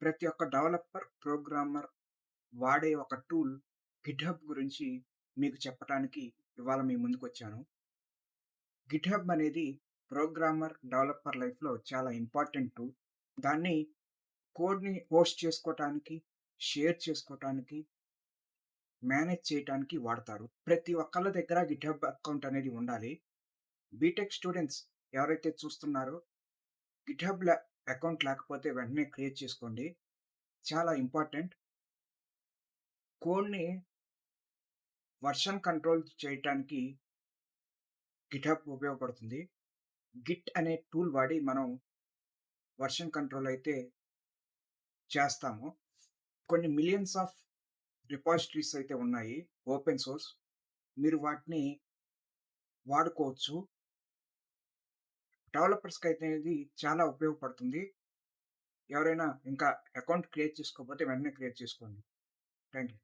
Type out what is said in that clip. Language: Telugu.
ప్రతి ఒక్క డెవలపర్, ప్రోగ్రామర్ వాడే ఒక టూల్ గిట్‌హబ్ గురించి మీకు చెప్పటానికి ఇవాళ మీ ముందుకొచ్చాను. గిట్‌హబ్ అనేది ప్రోగ్రామర్, డెవలపర్ లైఫ్‌లో చాలా ఇంపార్టెంట్ టూల్. దాన్ని కోడ్‌ని హోస్ట్ చేసుకోటానికి, షేర్ చేసుకోటానికి, మేనేజ్ చేయటానికి వాడతారు. ప్రతి ఒక్కళ్ళ దగ్గర గిట్‌హబ్ అకౌంట్ అనేది ఉండాలి. బీటెక్ స్టూడెంట్స్ ఎవరైతే చూస్తున్నారో గిట్‌హబ్ అకౌంట్ లేకపోతే వెంటనే క్రియేట్ చేసుకోండి. చాలా ఇంపార్టెంట్. కోడ్‌ని వర్షన్ కంట్రోల్ చేయటానికి గిట్‌హబ్ ఉపయోగపడుతుంది. గిట్ అనే టూల్ వాడి మనం వర్షన్ కంట్రోల్ అయితే చేస్తాము. కొన్ని మిలియన్స్ ఆఫ్ రిపాజిటరీస్ అయితే ఉన్నాయి ఓపెన్ సోర్స్. మీరు వాటిని వాడుకోవచ్చు. డెవలపర్స్‌కైతే ఇది చాలా ఉపయోగపడుతుంది. ఎవరైనా ఇంకా అకౌంట్ క్రియేట్ చేసుకోకపోతే వెంటనే క్రియేట్ చేసుకోండి. Thank you.